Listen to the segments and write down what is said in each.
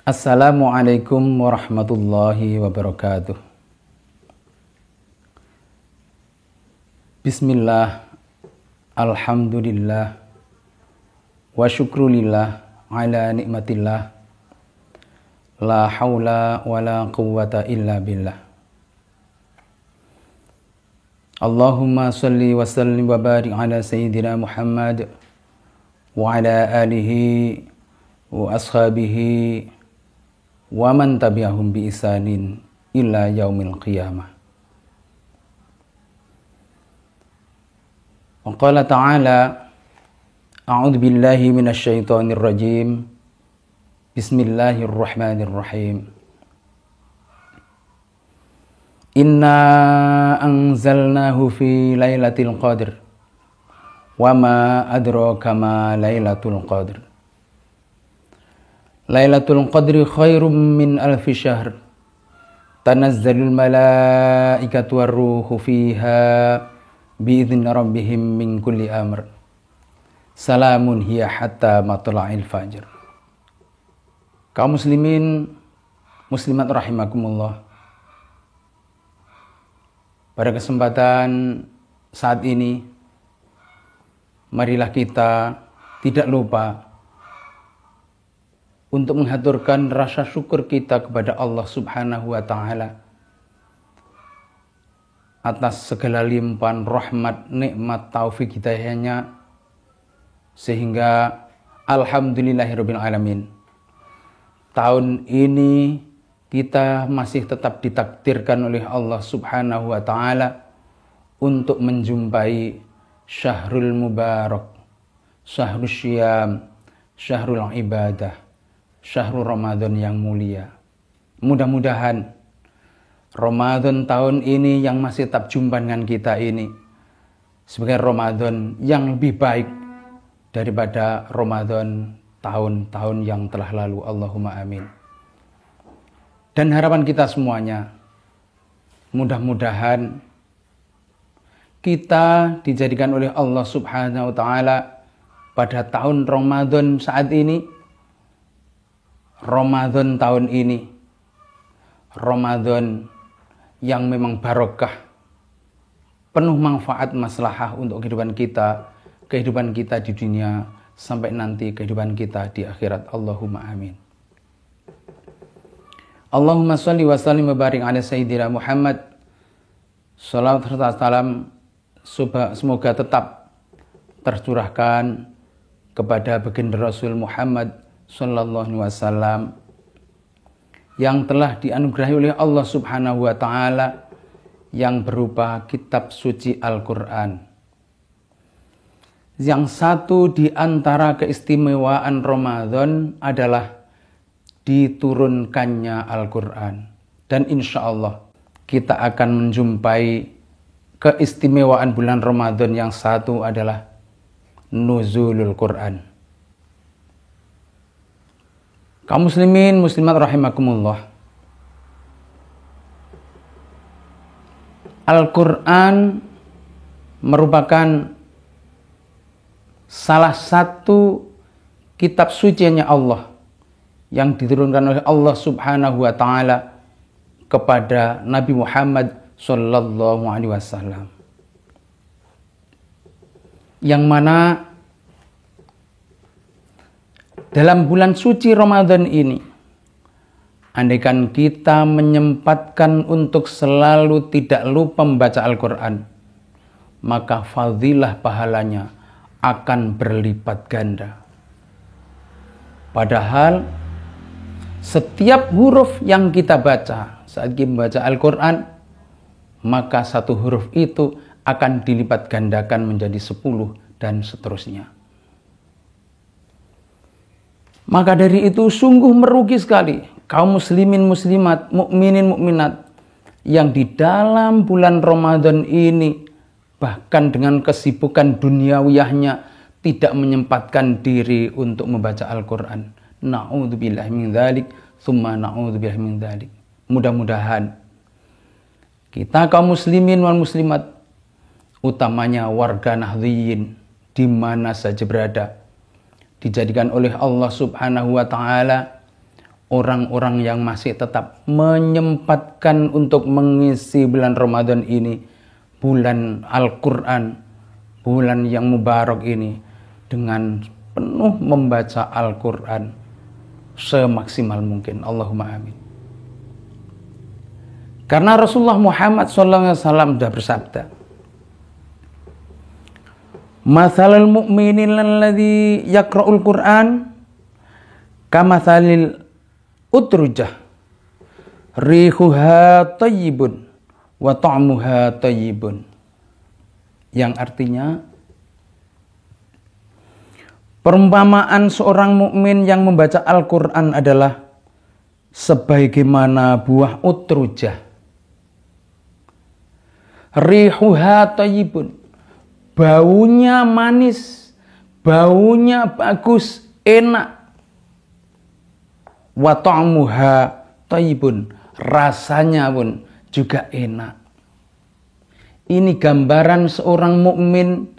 Assalamualaikum warahmatullahi wabarakatuh. Bismillah, alhamdulillah, wa syukrulillah ala nikmatillah, la hawla wa la quwwata illa billah. Allahumma salli wa sallim wa barik ala sayyidina Muhammad wa ala alihi wa ashabihi wa man tabi'ahum bi ihsanin ila yaumil qiyamah. Wa qala ta'ala a'udzu billahi minasy syaithanir rajim. Bismillahirrahmanirrahim. Inna anzalnahu fi lailatul qadr wa ma adraka ma lailatul qadr. Lailatul Qadri khairum min alfi syahr. Tanazzalul malaikatu warruhu fiha bi'idzni rabbihim min kulli amr. Salamun hiya hatta matla'il fajr. Kaum muslimin, muslimat rahimakumullah. Pada kesempatan saat ini, marilah kita tidak lupa untuk menghaturkan rasa syukur kita kepada Allah Subhanahu wa Ta'ala atas segala limpahan rahmat, nikmat, taufik hidayahnya, sehingga alhamdulillahirabbil alamin, tahun ini kita masih tetap ditakdirkan oleh Allah Subhanahu wa Ta'ala untuk menjumpai syahrul mubarak, syahrul syiyam, syahrul ibadah, syahrul Ramadan yang mulia. Mudah-mudahan Ramadan tahun ini yang masih tetap jumpa dengan kita ini sebagai Ramadan yang lebih baik daripada Ramadan tahun-tahun yang telah lalu. Allahumma amin. Dan harapan kita semuanya, mudah-mudahan kita dijadikan oleh Allah Subhanahu wa Ta'ala pada tahun Ramadan saat ini, Ramadan tahun ini, Ramadan yang memang barokah, penuh manfaat maslahah untuk kehidupan kita di dunia, sampai nanti kehidupan kita di akhirat. Allahumma amin. Allahumma sholli wa sallim wa barik ala sayyidina Muhammad. Salawat serta salam semoga tetap tercurahkan kepada baginda Rasul Muhammad sallallahu alaihi wasallam yang telah dianugerahi oleh Allah Subhanahu wa Ta'ala yang berupa kitab suci Al-Quran. Yang satu di antara keistimewaan Ramadan adalah diturunkannya Al-Quran, dan insya Allah kita akan menjumpai keistimewaan bulan Ramadan yang satu adalah nuzulul Quran. Kaum muslimin, muslimat rahimakumullah. Al-Quran merupakan salah satu kitab sucinya Allah yang diturunkan oleh Allah Subhanahu wa Ta'ala kepada Nabi Muhammad sallallahu alaihi wasallam, yang mana dalam bulan suci Ramadan ini, andaikan kita menyempatkan untuk selalu tidak lupa membaca Al-Quran, maka fadilah pahalanya akan berlipat ganda. Padahal setiap huruf yang kita baca saat kita membaca Al-Quran, maka satu huruf itu akan dilipat gandakan menjadi 10 dan seterusnya. Maka dari itu sungguh merugi sekali kaum muslimin muslimat, mukminin mukminat yang di dalam bulan Ramadan ini bahkan dengan kesibukan duniawiyahnya tidak menyempatkan diri untuk membaca Al-Quran. Na'udzubillahi min dzalik, tsumma na'udzubillahi min dzalik. Mudah-mudahan kita kaum muslimin wal muslimat, utamanya warga Nahdliyin di mana saja berada, dijadikan oleh Allah Subhanahu wa Ta'ala orang-orang yang masih tetap menyempatkan untuk mengisi bulan Ramadan ini, bulan Al-Quran, bulan yang mubarak ini, dengan penuh membaca Al-Quran semaksimal mungkin. Allahumma amin. Karena Rasulullah Muhammad SAW sudah bersabda, "Mathalul mu'minin alladzi yaqra'ul Qur'an kamathalil utrujah rihuha tayyibun wa ta'muha tayyibun." Yang artinya, perumpamaan seorang mukmin yang membaca Al-Quran adalah sebagaimana buah utrujah. Rihuha tayyibun, baunya manis, baunya bagus, enak. Wa ta'muha tayyibun, rasanya pun juga enak. Ini gambaran seorang mukmin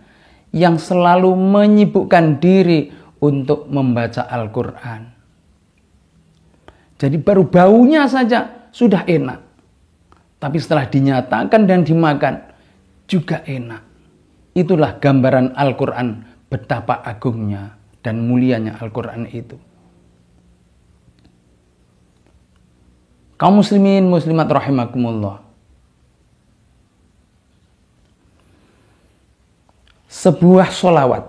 yang selalu menyibukkan diri untuk membaca Al-Quran. Jadi baru baunya saja sudah enak. Tapi setelah dinyatakan dan dimakan juga enak. Itulah gambaran Al-Quran, betapa agungnya dan mulianya Al-Quran itu. Kaum muslimin muslimat rahimakumullah. Sebuah sholawat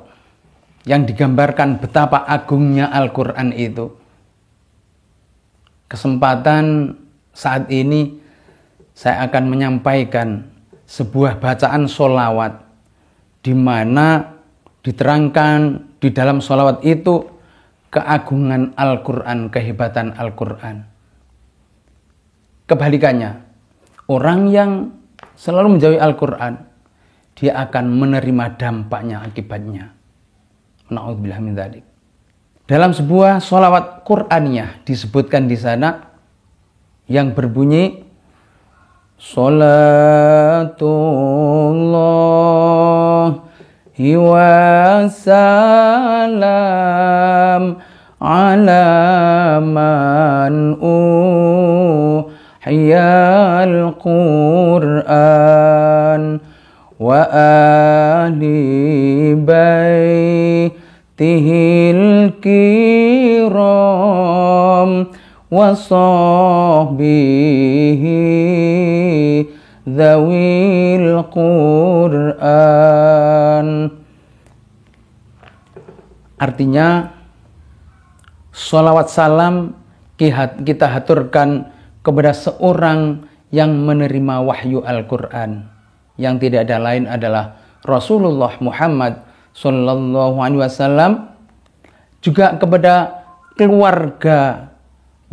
yang digambarkan betapa agungnya Al-Quran itu. Kesempatan saat ini saya akan menyampaikan sebuah bacaan sholawat di mana diterangkan di dalam sholawat itu keagungan Al-Quran, kehebatan Al-Quran. Kebalikannya, orang yang selalu menjauhi Al-Quran, dia akan menerima dampaknya, akibatnya. Na'udzubillah min dzalik. Dalam sebuah sholawat Qur'aniyah disebutkan di sana yang berbunyi, Salatullah wa salam ala man uhiyal Qur'an wa ahli baitihil kiram wa sahbihi dzawil Qur'an. Artinya, sholawat salam kita haturkan kepada seorang yang menerima wahyu Al-Quran, yang tidak ada lain adalah Rasulullah Muhammad Sallallahu Alaihi Wasallam, juga kepada keluarga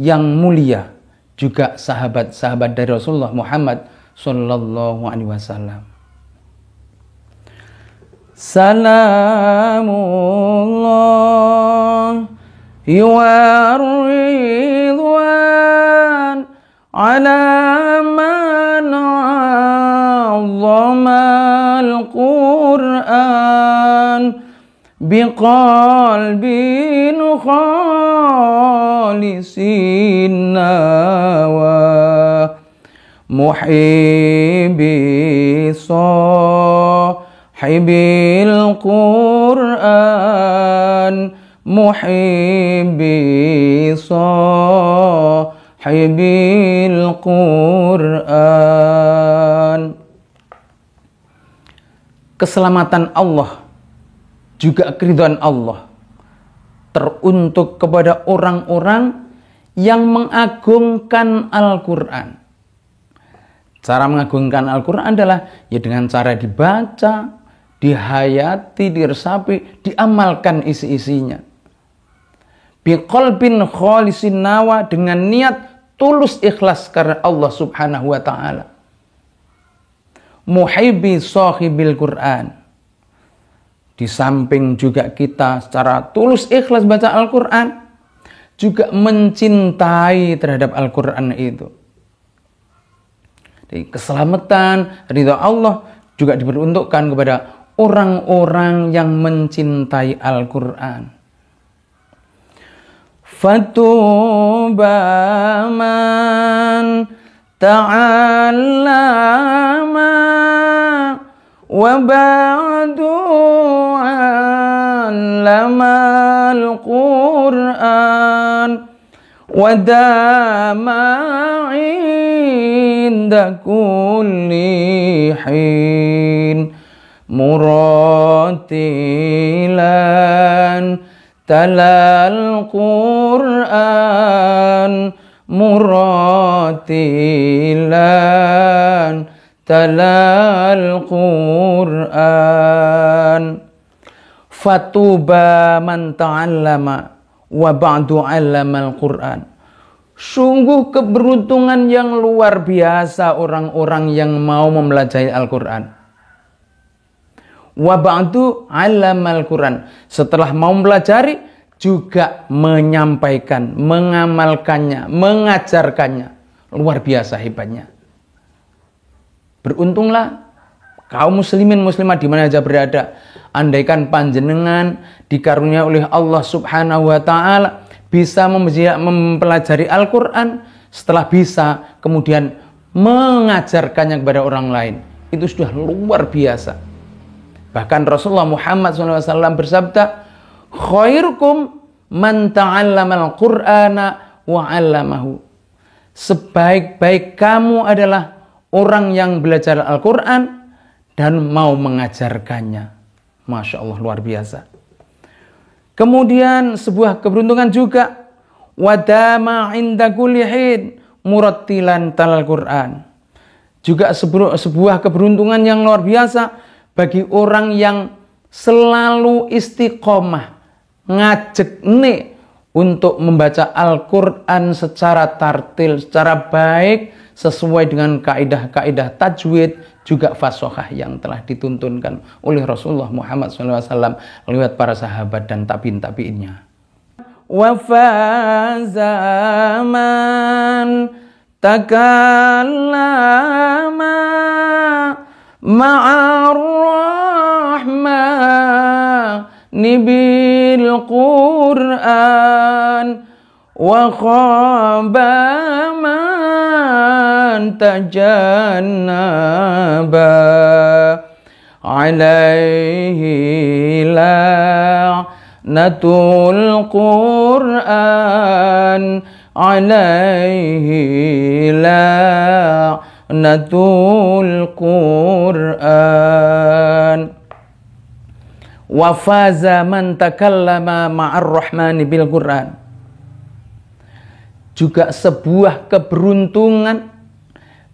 yang mulia, juga sahabat-sahabat dari Rasulullah Muhammad Sallallahu Alaihi Wasallam. Salamullah wa ridwan ala man 'azzama al-Qur'an biqalbin khalisin wa muhibbi sahibil Qur'an muhibbi sahibil Qur'an. Keselamatan Allah, juga keridhaan Allah teruntuk kepada orang-orang yang mengagungkan Al-Quran. Cara mengagungkan Al-Quran adalah ya dengan cara dibaca, dihayati, diresapi, diamalkan isi-isinya. Biqalbin khalisin nawa, dengan niat tulus ikhlas karena Allah Subhanahu wa taala. Muhibbi sahibil Qur'an. Di samping juga kita secara tulus ikhlas baca Al-Quran, juga mencintai terhadap Al-Quran itu. Jadi keselamatan, ridha Allah juga diperuntukkan kepada orang-orang yang mencintai Al-Quran. fatuba man ta'allama wa ba'du 'allama al-Qur'an wa dama 'inda kulli hin muratilan talal Qur'an muratilan talal Qur'an fatuba man ta'allama wa ba'du 'allamal Qur'an. Sungguh keberuntungan yang luar biasa orang-orang yang mau mempelajari Al-Qur'an. Wa ba'du 'allamal Qur'an. Setelah mau mempelajari juga menyampaikan, mengamalkannya, mengajarkannya. Luar biasa hebatnya. Beruntunglah kaum muslimin muslimat di mana saja berada. Andaikan panjenengan dikarunia oleh Allah Subhanahu wa taala bisa mempelajari Al-Qur'an, setelah bisa kemudian mengajarkannya kepada orang lain. Itu sudah luar biasa. Bahkan Rasulullah Muhammad SAW bersabda, khairukum man ta'allamal Qur'ana wa 'allamahu. Sebaik-baik kamu adalah orang yang belajar Al-Qur'an dan mau mengajarkannya. Masya Allah, luar biasa. Kemudian sebuah keberuntungan juga, wadama 'inda kulli hin murattilan talal Qur'an. Juga sebuah keberuntungan yang luar biasa bagi orang yang selalu istiqomah ngajek nih untuk membaca Al-Qur'an secara tartil, secara baik, sesuai dengan kaidah-kaidah tajwid, juga fashohah yang telah dituntunkan oleh Rasulullah Muhammad SAW lewat para sahabat dan tabi'in-tabi'innya. Wa faza man takallama ma'ar rahmani bil Qur'an wa khaba man tajannaba alaihi la'natul Qur'an alaihi la'natul Qur'an wa faza man takallama ma'ar rahmani bil Qur'an. Juga sebuah keberuntungan,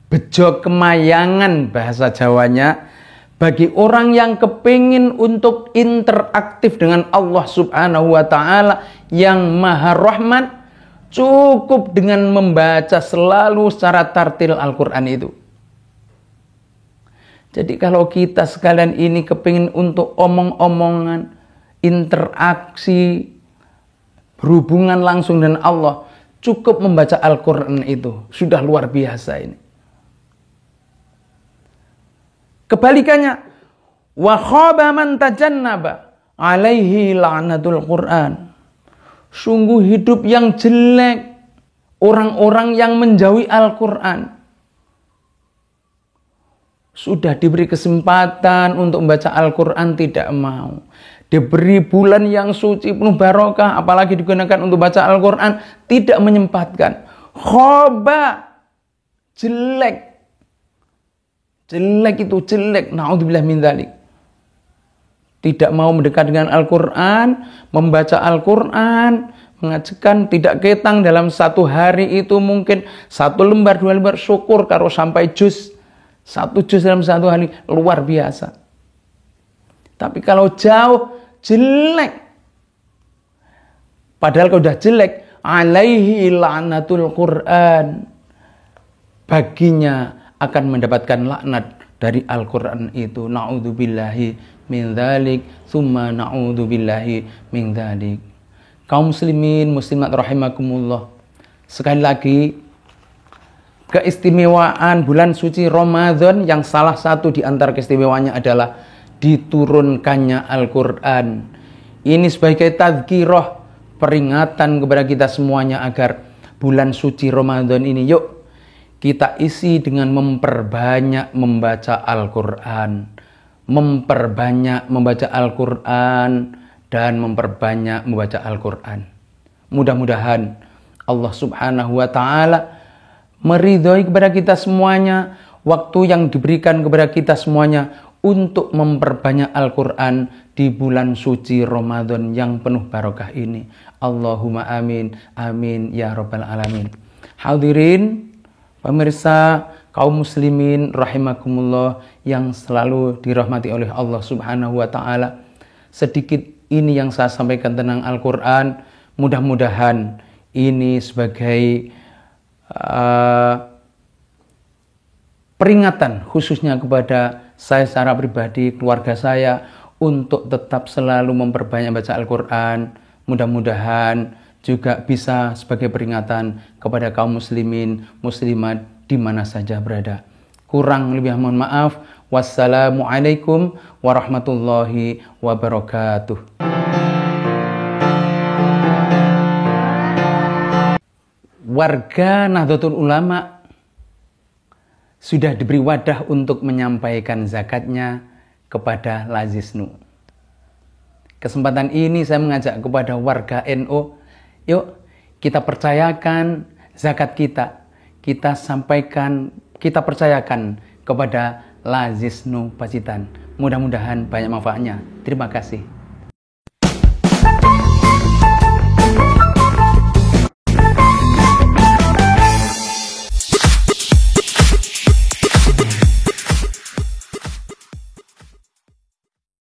bejo kemayangan bahasa Jawanya, bagi orang yang kepingin untuk interaktif dengan Allah Subhanahu wa ta'ala yang Maha Rahman, cukup dengan membaca selalu secara tartil Al-Quran itu. Jadi kalau kita sekalian ini kepingin untuk omong-omongan, interaksi, berhubungan langsung dengan Allah, cukup membaca Al-Quran itu. Sudah luar biasa ini. Kebalikannya, wa khaba man tajannaba alaihi la'natul Qur'an. Sungguh hidup yang jelek orang-orang yang menjauhi Al-Quran. Sudah diberi kesempatan untuk membaca Al-Quran, tidak mau. Diberi bulan yang suci penuh barokah, apalagi digunakan untuk baca Al-Quran, tidak menyempatkan. Khoba, jelek. Jelek itu jelek, na'udzubillah min dzalik. Tidak mau mendekat dengan Al-Quran, membaca Al-Quran, mengajarkan, tidak ketang dalam satu hari itu mungkin 1 lembar, 2 lembar, syukur kalau sampai juz. 1 juz dalam satu hari, luar biasa. Tapi kalau jauh, jelek. Padahal kalau sudah jelek, alaihi la'natul Qur'an. Baginya akan mendapatkan laknat dari Al-Quran itu. Na'udzubillahi min dzalik, tsumma na'udzubillahi min dzalik. Kaum muslimin, muslimat rahimakumullah. Sekali lagi, keistimewaan bulan suci Ramadan yang salah satu di antara keistimewaannya adalah diturunkannya Al-Quran. Ini sebagai tadzkirah peringatan kepada kita semuanya agar bulan suci Ramadan ini, yuk kita isi dengan memperbanyak membaca Al-Quran, memperbanyak membaca Al-Quran, dan memperbanyak membaca Al-Quran. Mudah-mudahan Allah Subhanahu wa Ta'ala meridhoi kepada kita semuanya waktu yang diberikan kepada kita semuanya untuk memperbanyak Al-Quran di bulan suci Ramadan yang penuh barokah ini. Allahumma amin, amin ya rabbal alamin. Hadirin, pemirsa, kaum muslimin rahimakumullah yang selalu dirahmati oleh Allah Subhanahu wa Ta'ala. Sedikit ini yang saya sampaikan tentang Al-Quran. Mudah-mudahan ini sebagai peringatan khususnya kepada saya secara pribadi, keluarga saya, untuk tetap selalu memperbanyak baca Al-Quran. Mudah-mudahan juga bisa sebagai peringatan kepada kaum muslimin, muslimat di mana saja berada. Kurang lebih mohon maaf. Wassalamualaikum warahmatullahi wabarakatuh. Warga Nahdlatul Ulama sudah diberi wadah untuk menyampaikan zakatnya kepada Lazisnu. Kesempatan ini saya mengajak kepada warga NU, yuk kita percayakan zakat kita, kita sampaikan, kita percayakan kepada Lazisnu Pacitan. Mudah-mudahan banyak manfaatnya. Terima kasih.